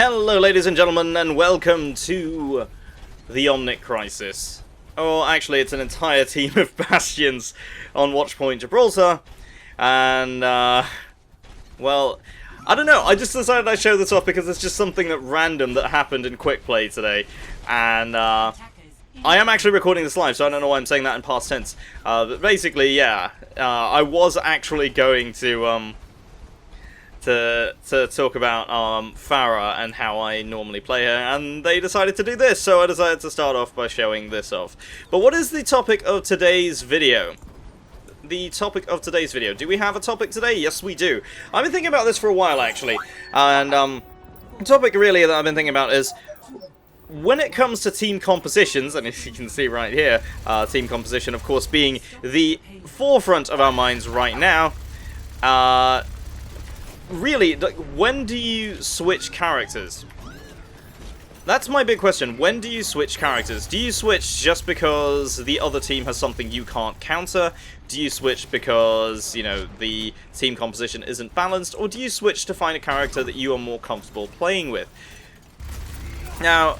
Hello ladies and gentlemen, and welcome to the Omnic Crisis. Oh, actually it's an entire team of Bastions on Watchpoint Gibraltar, and well, I don't know, I just decided I'd show this off because it's just something that random that happened in Quick Play today, and I am actually recording this live, so I don't know why I'm saying that in past tense, but basically, yeah, I was actually going to talk about Farah and how I normally play her, and they decided to do this, so I decided to start off by showing this off. But what is the topic of today's video? The topic of today's video. Do we have a topic today? Yes, we do. I've been thinking about this for a while, actually, and the topic really that I've been thinking about is when it comes to team compositions, and as you can see right here, team composition, of course, being the forefront of our minds right now, really, when do you switch characters? That's my big question. When do you switch characters? Do you switch just because the other team has something you can't counter? Do you switch because, you know, the team composition isn't balanced? Or do you switch to find a character that you are more comfortable playing with? Now,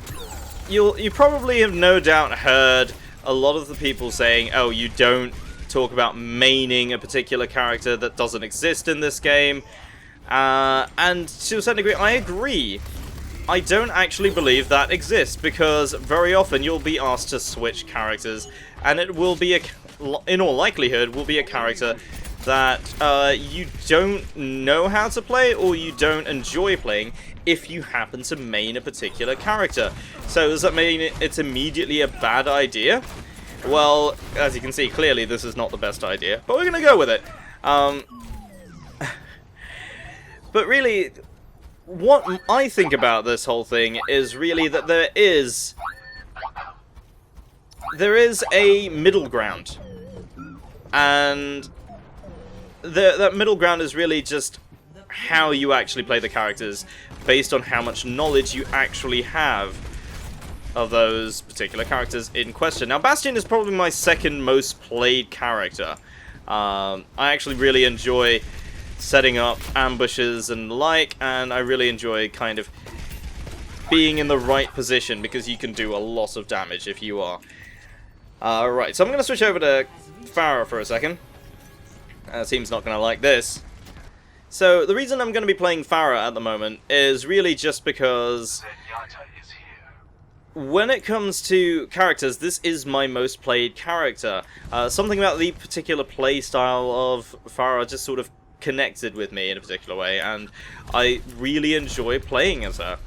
you probably have no doubt heard a lot of the people saying, oh, you don't talk about maining a particular character that doesn't exist in this game. And to a certain degree, I agree. I don't actually believe that exists, because very often you'll be asked to switch characters, and it will be, in all likelihood, will be a character that you don't know how to play, or you don't enjoy playing, if you happen to main a particular character. So does that mean it's immediately a bad idea? Well, as you can see, clearly this is not the best idea, but we're gonna go with it. But really, what I think about this whole thing is really that there is a middle ground, and that middle ground is really just how you actually play the characters, based on how much knowledge you actually have of those particular characters in question. Now, Bastion is probably my second most played character. I actually really enjoy setting up ambushes and the like, and I really enjoy kind of being in the right position, because you can do a lot of damage if you are. Right, so I'm going to switch over to Farah for a second. Team's not going to like this. So the reason I'm going to be playing Farah at the moment is really just because when it comes to characters, this is my most played character. Something about the particular play style of Farah just sort of connected with me in a particular way, and I really enjoy playing as her.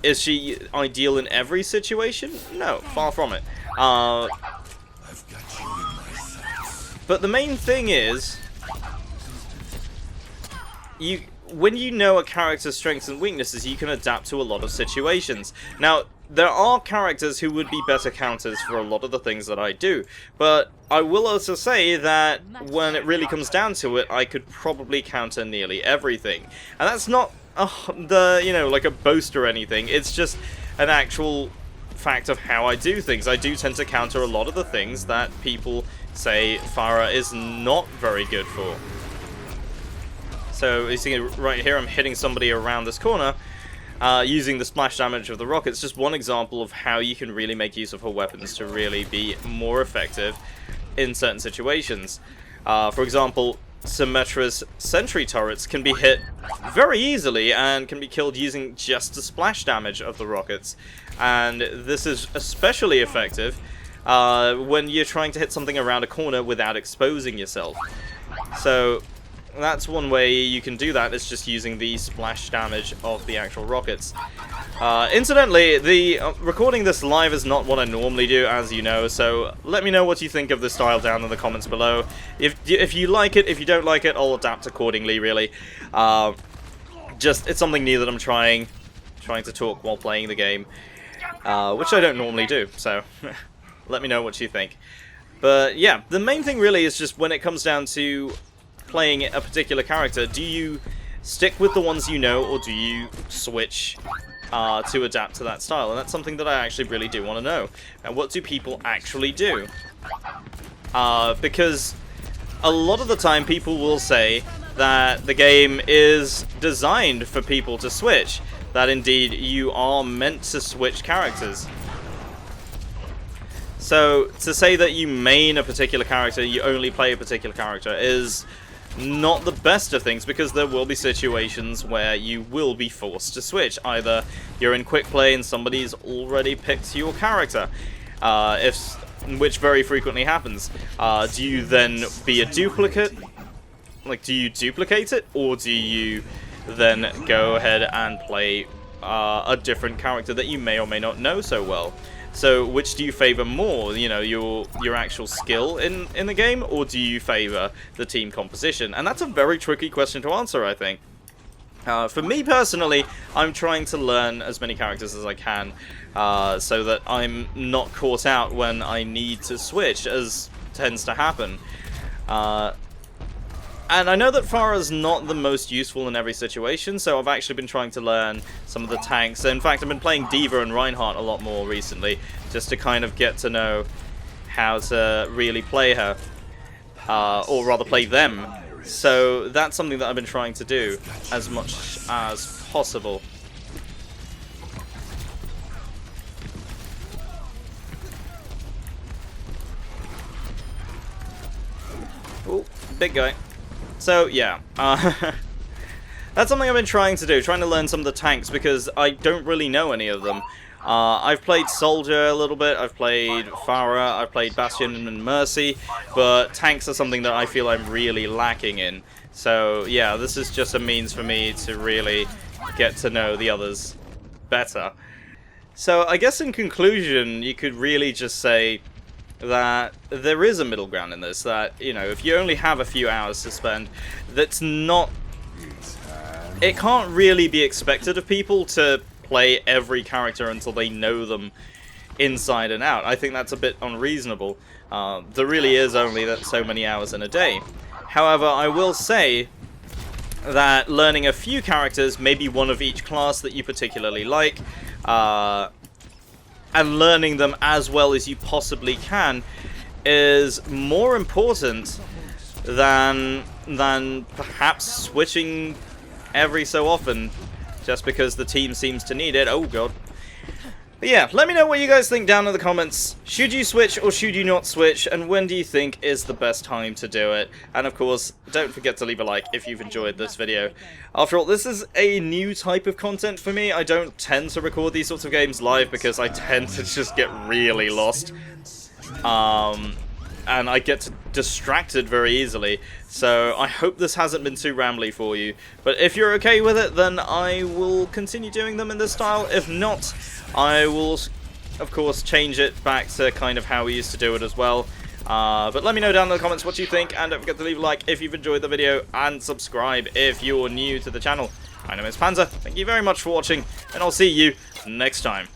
Is she ideal in every situation? No, far from it. But the main thing is, when you know a character's strengths and weaknesses, you can adapt to a lot of situations. Now, there are characters who would be better counters for a lot of the things that I do, but I will also say that when it really comes down to it, I could probably counter nearly everything. And that's not like a boast or anything, it's just an actual fact of how I do things. I do tend to counter a lot of the things that people say Farah is not very good for. So, you see right here, I'm hitting somebody around this corner, using the splash damage of the rockets. Just one example of how you can really make use of her weapons to really be more effective in certain situations. For example, Symmetra's sentry turrets can be hit very easily and can be killed using just the splash damage of the rockets. And this is especially effective when you're trying to hit something around a corner without exposing yourself. So that's one way you can do that, is just using the splash damage of the actual rockets. Incidentally, recording this live is not what I normally do, as you know, so let me know what you think of this style down in the comments below. If you like it, if you don't like it, I'll adapt accordingly, really. It's something new that I'm trying to talk while playing the game, which I don't normally do, so let me know what you think. But yeah, the main thing really is just when it comes down to playing a particular character, do you stick with the ones you know, or do you switch to adapt to that style? And that's something that I actually really do want to know. And what do people actually do? Because a lot of the time people will say, that the game is designed for people to switch. That indeed you are meant to switch characters. So to say that you main a particular character, you only play a particular character, is not the best of things, because there will be situations where you will be forced to switch. Either you're in quick play and somebody's already picked your character, which very frequently happens. Do you then be a duplicate? Like, do you duplicate it, or do you then go ahead and play a different character that you may or may not know so well? So, which do you favor more? You know, your actual skill in the game, or do you favor the team composition? And that's a very tricky question to answer, I think. For me personally, I'm trying to learn as many characters as I can, so that I'm not caught out when I need to switch, as tends to happen. And I know that Pharah's not the most useful in every situation, so I've actually been trying to learn some of the tanks. In fact, I've been playing D.Va and Reinhardt a lot more recently, just to kind of get to know how to really play her, or rather play them. So that's something that I've been trying to do as much as possible. Oh, big guy. So, yeah, that's something I've been trying to do, trying to learn some of the tanks, because I don't really know any of them. I've played Soldier a little bit, I've played Pharah, I've played Bastion and Mercy, but tanks are something that I feel I'm really lacking in. So, yeah, this is just a means for me to really get to know the others better. So, I guess in conclusion, you could really just say that there is a middle ground in this, that, you know, if you only have a few hours to spend, that's not... It can't really be expected of people to play every character until they know them inside and out. I think that's a bit unreasonable. There really is only so many hours in a day. However, I will say that learning a few characters, maybe one of each class that you particularly like, and learning them as well as you possibly can, is more important than perhaps switching every so often just because the team seems to need it. Oh god. But yeah, let me know what you guys think down in the comments. Should you switch or should you not switch, and when do you think is the best time to do it? And of course, don't forget to leave a like if you've enjoyed this video. After all, this is a new type of content for me. I don't tend to record these sorts of games live because I tend to just get really lost. And I get distracted very easily, so I hope this hasn't been too rambly for you. But if you're okay with it, then I will continue doing them in this style. If not, I will, of course, change it back to kind of how we used to do it as well. But let me know down in the comments what you think, and don't forget to leave a like if you've enjoyed the video, and subscribe if you're new to the channel. My name is Panzer, thank you very much for watching, and I'll see you next time.